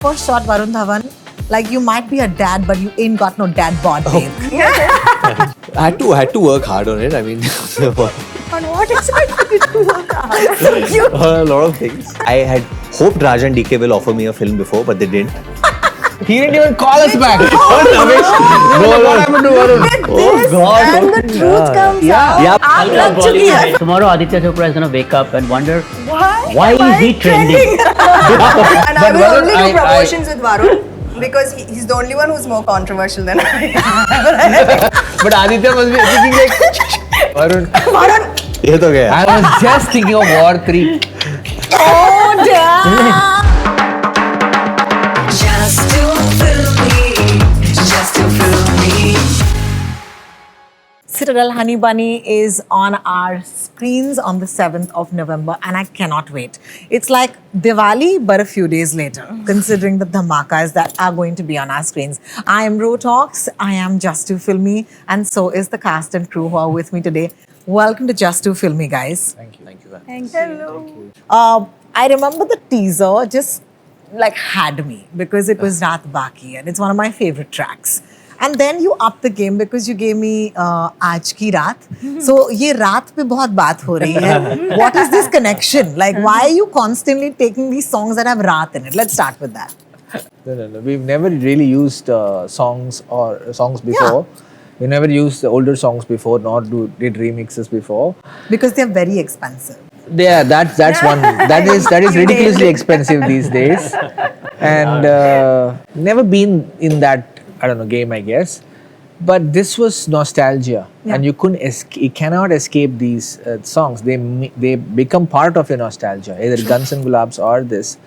First shot, Varun Dhawan, like you might be a dad, but you ain't got no dad bod, babe. I had to work hard on it. I mean, On what exactly did you work hard? a lot of things. I had hoped Raj and DK will offer me a film before, but they didn't. He didn't even call us back. What happened to Varun? This and the truth comes out. Yeah. I'm not to be Tomorrow Aditya Chopra is going to wake up and wonder Why is he trending? And I will Varun, only do promotions with Varun because he's the only one who's more controversial than I am. But Aditya must be thinking like, Varun, ये तो गया. I was just thinking of War 3. Oh, damn. Just to fill me, just to fill me. Citadel Honey Bunny is on our screens on the 7th of November and I cannot wait. It's like Diwali but a few days later, considering the dhamakas that are going to be on our screens. I am Ro Talks, I am Just to Fill Me, and so is the cast and crew who are with me today. Welcome to Just to Fill Me, guys. I remember the teaser just like had me because it was Raat Baki and it's one of my favorite tracks. And then you upped the game because you gave me Aaj Ki Raat. So ye raat pe bahut baat ho rahi hai. What is this connection? Like, why are you constantly taking these songs that have raat in it? Let's start with that. No. We've never really used songs before. We never used the older songs before, nor did remixes before. Because they're very expensive. Yeah, that's one. That is ridiculously expensive these days, and never been in that game, I guess. But this was nostalgia, and you cannot escape these songs. They become part of your nostalgia. Either Guns and Gulabs or this.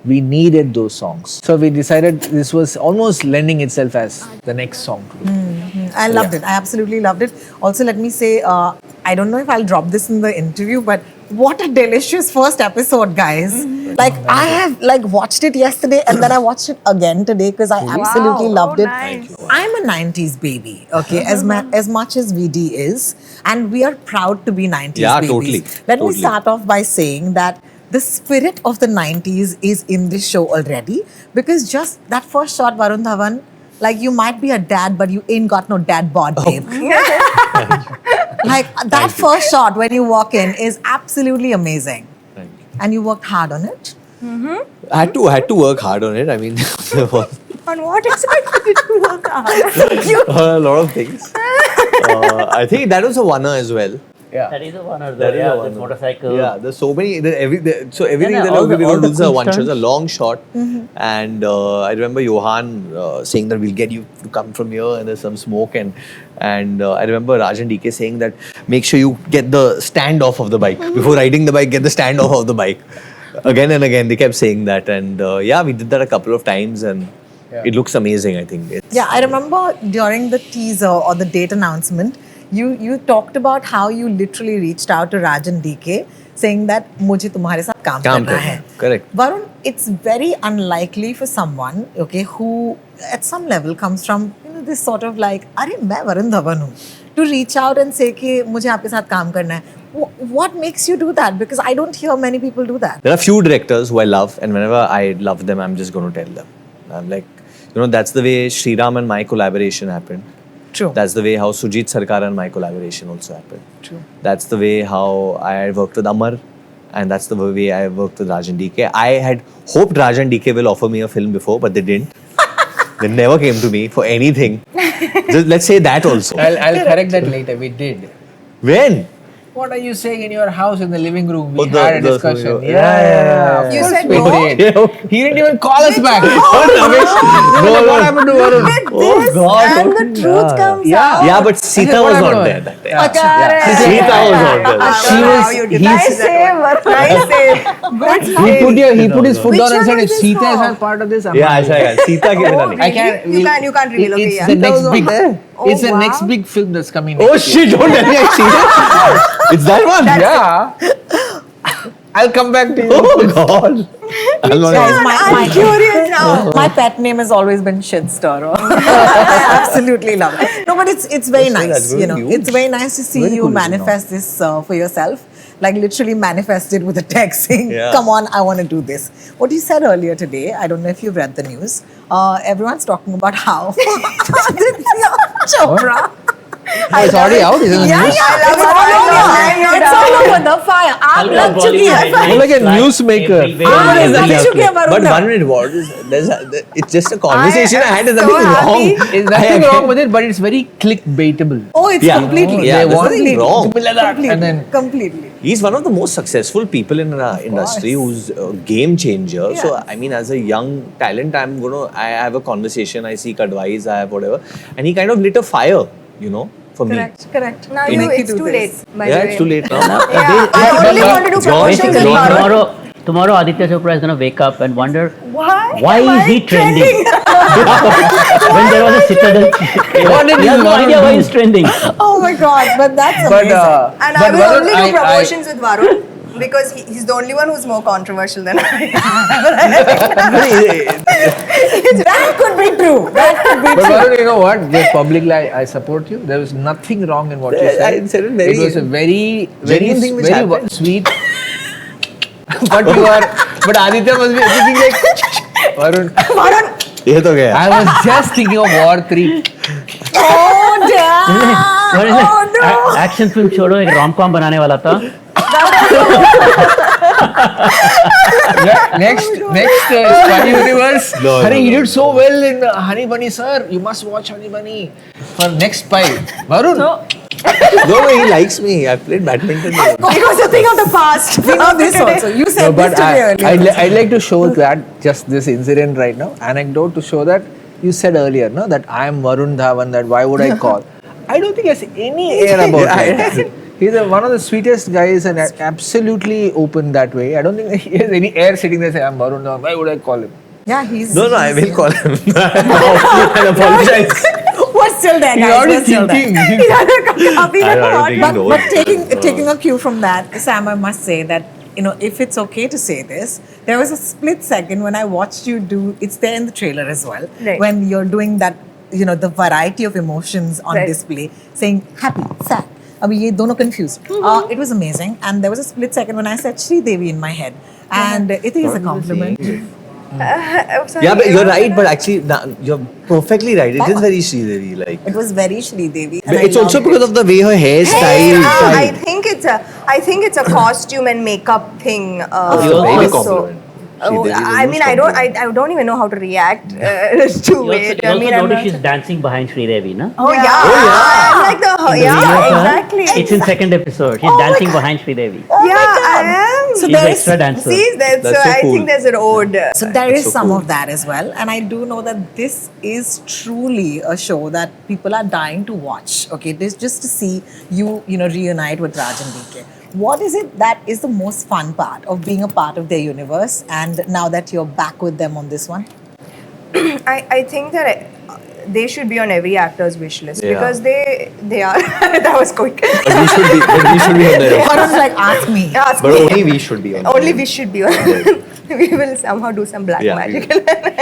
We needed those songs, so we decided this was almost lending itself as the next song to do. I loved it. I absolutely loved it. Also, let me say, I don't know if I'll drop this in the interview, but what a delicious first episode, guys. Like, I have watched it yesterday and then I watched it again today because I absolutely loved it. Nice. I'm a 90s baby, okay, as much as VD is. And we are proud to be 90s Yeah, babies. totally. Let me Totally. start off by saying that the spirit of the 90s is in this show already because just that first shot, Varun Dhawan, like you might be a dad, but you ain't got no dad bod, babe. Like that first shot when you walk in is absolutely amazing. Thank you. And you worked hard on it. I had to work hard on it. I mean, On what exactly did you work hard? a lot of things. I think that was a winner as well. Yeah. That is a one or That the, is a the winner. motorcycle. Yeah, there's so many. So everything Yeah, that all we're the- going all to do the is a cool one shot, stunts. a long shot. And I remember Johan saying that we'll get you to come from here and there's some smoke. And I remember Raj and DK saying that make sure you get the stand off of the bike. Before riding the bike, get the stand off of the bike. Again and again, they kept saying that. And we did that a couple of times and it looks amazing, I think. Yeah, I remember during the teaser or the date announcement, you talked about how you literally reached out to Raj and DK saying that मुझे तुम्हारे साथ काम करना है. Correct. Varun, it's very unlikely for someone, okay, who at some level comes from this sort of like, अरे मैं वरुण धवन हूँ, to reach out and say कि मुझे आपके साथ काम करना है. What makes you do that? Because I don't hear many people do that. There are few directors who I love, and whenever I love them, I'm just going to tell them. I'm like, that's the way Sriram and my collaboration happened. True. That's the way how Sujit Sarkar and my collaboration also happened. True. That's the way how I worked with Amar, and that's the way I worked with Raj and DK. I had hoped Raj and DK will offer me a film before, but they didn't. They never came to me for anything. Just, let's say that also. I'll correct that later. We did. When? What are you saying in your house in the living room? We Oh, the- had a the- discussion. yeah. Of You course said we no? did. He didn't even call us back. What happened to Varun? This and the truth comes out. Yeah, but Sita was not there that time. Correct. Sita was not there. She was- You he's- nice save, nice save. Good He put his foot Which down and one said, was if this Sita is for? not part of this, I'm Yeah, not I doing it. said Sita ke bina nahi. I can't. You can't reveal, okay, It's yeah. the next was big. not there. It's the wow. next big film that's coming. Oh next year. shit! Don't tell me I seen it. It's that one. Yeah. I'll come back to you. Oh God. I'm not. Guys, I'm curious now. my pet name has always been Shit Stirrer. I absolutely love it. No, but it's very That's nice. very huge. It's very nice to see Very you cool, manifest this for yourself. like literally manifested with a text saying, Yeah. come on, I want to do this. What you said earlier today, I don't know if you've read the news, everyone's talking about how Aditya Chopra. It's already out, isn't it? Yeah, News? yeah, it's all over. It's all over the fire. आग लग चुकी है. You're like a newsmaker. आग लग चुकी है But Varun. one minute, what is it's just a conversation I had. There's so nothing happy. wrong. There's nothing wrong with it, but it's very clickbaitable. Oh, it's Yeah. completely. Yeah, They there's want nothing wrong. to be like that. Completely. And then Completely. He's one of the most successful people in our industry who's a game changer. Yeah. So, I mean, as a young talent, I have a conversation, I seek advice, I have whatever. And he kind of lit a fire, for me. Correct. Now To make it's do too this. late. By Yeah, the it's way. too late now. Yeah, I only want to do promotions with Basically, Varun. tomorrow Aditya Chopra is going to wake up and wonder Why why am is he I trending? When there was a Citadel, What did he has you no want idea to why do? he's trending. Oh my God, but that's but amazing. And but I will Varun, only do I- promotions with Varun because he's the only one who's more controversial than I That could be true. That could be But true. Varun, you know what? Just publicly, I support you. There was nothing wrong in what you Yeah, said. I said it very- was a very, genuine thing which very happened. sweet. But Aditya must be thinking like, Varun, ये तो गया. I was just thinking of War 3. Oh damn! What is Oh it? no! Action film छोड़ो एक rom-com बनाने वाला था. Next, Spy Universe. No, Honey, no, you no. did so well in Honey Bunny, sir. You must watch Honey Bunny for next Spy. Varun, No, he likes me. I've played badminton. with him. It was a thing of the past. We know this also. You said no, this but today earlier. I'd like to show that just this incident right now, anecdote to show that you said earlier, no, that I am Varun Dhawan. That why would I call? I don't think he has any air about it. He's one of the sweetest guys and absolutely open that way. I don't think he has any air sitting there saying, I'm Varun Dhawan. Why would I call him? Yeah, he's. No, I will call him. and apologize. We're still there, He's guys. already We're still there. thinking. He's had a coffee I and don't hot. think he But, knows. but taking a cue from that, Sam, I must say that if it's okay to say this, there was a split second when I watched you do. It's there in the trailer as well. Right. When you're doing that, the variety of emotions on Right. display, saying happy, sad. Abhi ye dono confused. It was amazing, and there was a split second when I said Sridevi in my head, and it is a compliment. Yeah, but you're right. But actually, you're perfectly right. It is very Sridevi like. It was very Sridevi. But it's also because of the way her hairstyle. I think it's a costume and makeup thing. It's a very compliment. Oh, Sridevi is the I mean, most I don't, compliment. I don't even know how to react to it. You I also mean, I'm notice not- she's dancing behind Sridevi, no? Oh yeah, I'm like the In the yeah, video of her, exactly. It's in second episode. She's dancing behind Sridevi. Yeah, I am. So She's the there is- extra dancer. See, That's so I cool. think there's an ode. So there is so some cool. of that as well, and I do know that this is truly a show that people are dying to watch. Okay, this just to see you, reunite with Raj and DK. What is it that is the most fun part of being a part of their universe, and now that you're back with them on this one? I think that they should be on every actor's wish list Yeah. because they are. That was quick. But we should be on there. Varun's like, ask me. Ask But me. only we should be on there. Only we should be on. We will somehow do some black Yeah, magic.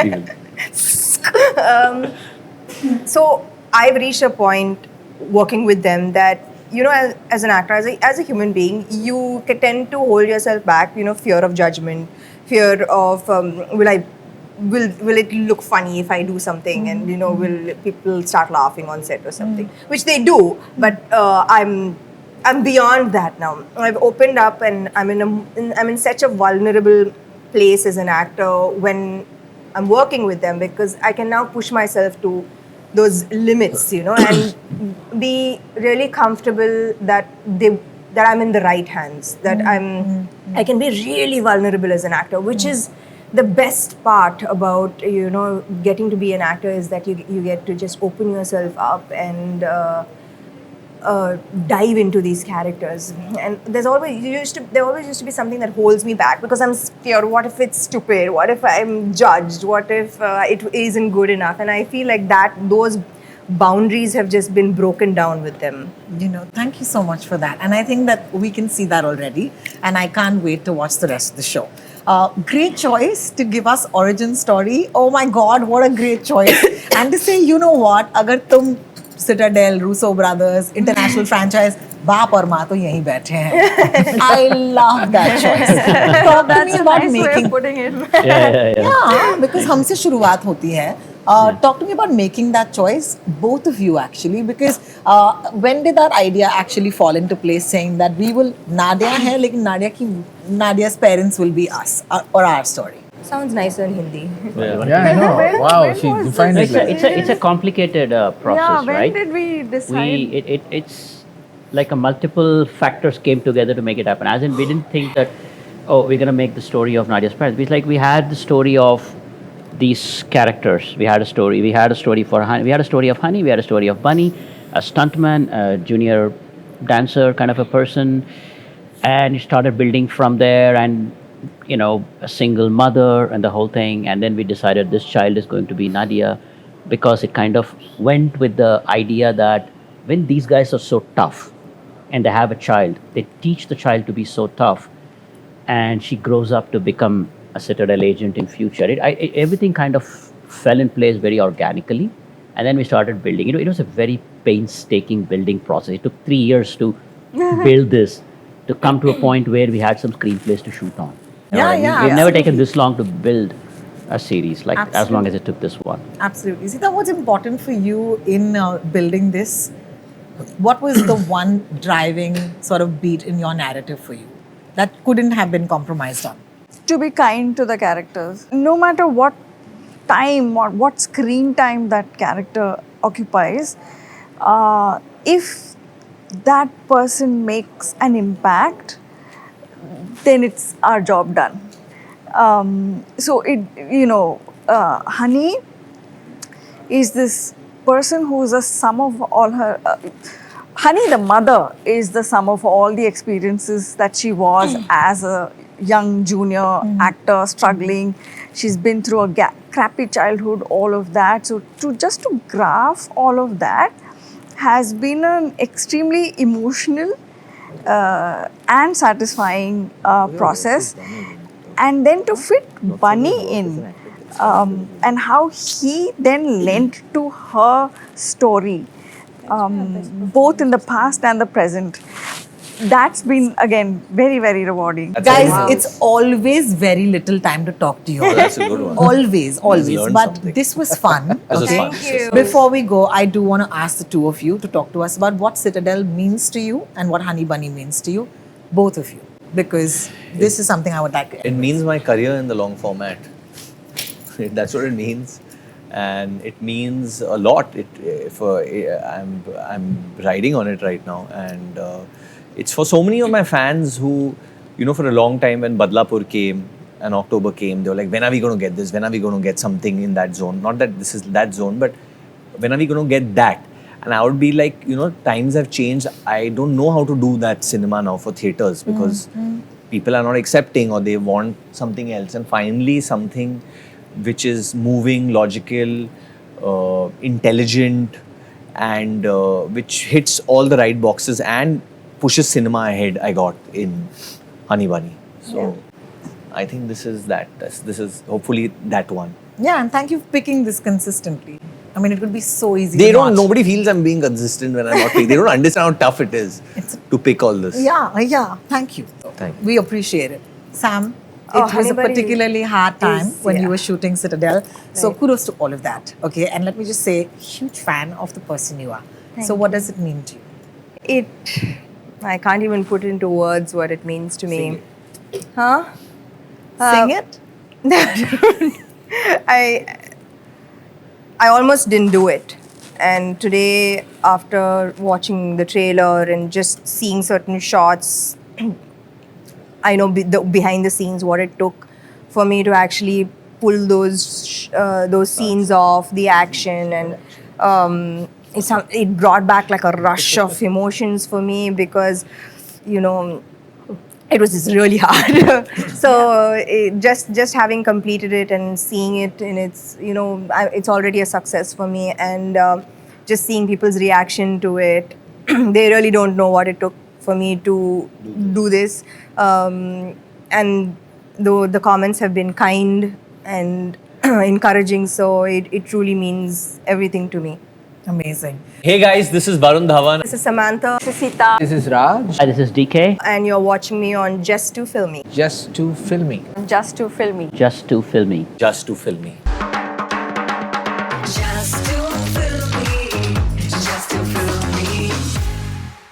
we will. So I've reached a point working with them that as an actor, as a human being, you tend to hold yourself back. Fear of judgment, fear of will it look funny if I do something, and will people start laughing on set or something, which they do. But I'm beyond that now. I've opened up, and I'm in such a vulnerable place as an actor when I'm working with them, because I can now push myself to those limits, and be really comfortable that I'm in the right hands, that I can be really vulnerable as an actor, which is the best part about getting to be an actor, is that you get to just open yourself up and dive into these characters. And there always used to be something that holds me back because I'm scared. What if it's stupid? What if I'm judged? What if it isn't good enough? And I feel like those boundaries have just been broken down with them. Thank you so much for that. And I think that we can see that already. And I can't wait to watch the rest of the show. Great choice to give us origin story. Oh my God, what a great choice. And to say, you know what, agar tum Citadel, Russo brothers, international franchise, बाप और माँ तो यहीं बैठे हैं. I love that choice. Talk to me about making. putting it. Yeah, because हमसे शुरुआत होती है. Talk to me about making that choice, both of you actually, because when did that idea actually fall into place, saying that we will Nadia है लेकिन Nadia's parents will be us or our story. Sounds nicer in Hindi. Yeah, I know. Wow, she defined it. It's a complicated process, when right? did we decide? It's like a multiple factors came together to make it happen. As in, we didn't think that we're gonna make the story of Nadia's parents. It's like we had the story of these characters. We had a story. We had a story for Honey. We had a story of Honey. We had a story of Bunny, a stuntman, a junior dancer kind of a person, and it started building from there. And a single mother and the whole thing. And then we decided this child is going to be Nadia, because it kind of went with the idea that when these guys are so tough and they have a child, they teach the child to be so tough, and she grows up to become a Citadel agent in future. Everything kind of fell in place very organically, and then we started building. It was a very painstaking building process. It took 3 years to build this, to come to a point where we had some screenplays to shoot on. You know what I mean? We've never taken this long to build a series, like as long as it took this one. Absolutely. Sita, what's important for you in building this? What was the one driving sort of beat in your narrative for you that couldn't have been compromised on? To be kind to the characters. No matter what time or what screen time that character occupies, if that person makes an impact, then it's our job done. Honey is this person who's a sum of all her. Honey, the mother, is the sum of all the experiences that she was as a young junior actor struggling. She's been through a crappy childhood, all of that. So to graph all of that has been an extremely emotional and satisfying process. And then to fit Bunny in and how he then lent to her story, both in the past and the present. That's been, again, very, very rewarding. Guys, it's always very little time to talk to you. Oh, that's a good one. Always. learned But something. this was fun. This was fun. Thank you. Before we go, I do want to ask the two of you to talk to us about what Citadel means to you and what Honey Bunny means to you, both of you, because this is something I would like to It means my career in the long format. That's what it means, and it means a lot. I'm riding on it right now, and it's for so many of my fans who, for a long time when Badlapur came and October came, they were like, when are we going to get this? When are we going to get something in that zone? Not that this is that zone, but when are we going to get that? And I would be like, times have changed. I don't know how to do that cinema now for theatres because people are not accepting or they want something else. And finally something which is moving, logical, intelligent, and which hits all the right boxes and pushes cinema ahead, I got in Honey Bunny. So I think this is that. This is hopefully that one. Yeah, and thank you for picking this consistently. I mean, it would be so easy They to don't, not. nobody feels I'm being consistent when I'm not picking. They don't understand how tough it is to pick all this. Yeah, thank you. Thank you. We appreciate it. Sam, Oh, it was Honey a Bunny particularly hard time when you yeah. were shooting Citadel. So Right. kudos to all of that. Okay, and let me just say, huge fan of the person you are. So what does it mean to you? I can't even put into words what it means to me. Sing Huh? Sing it? I almost didn't do it. And today, after watching the trailer and just seeing certain shots, I know behind the scenes what it took for me to actually pull those scenes off, the action, and it brought back like a rush of emotions for me because, it was just really hard. So just having completed it and seeing it in its, it's already a success for me. And just seeing people's reaction to it, they really don't know what it took for me to do this. And though the comments have been kind and encouraging, so it truly means everything to me. Amazing. Hey guys, this is Varun Dhawan. This is Samantha, This is Sita. This is Raj. Hi, this is DK. and you're watching me on Just to Film Me. Just to film me. Just to film me. Just to film me. Just to film me.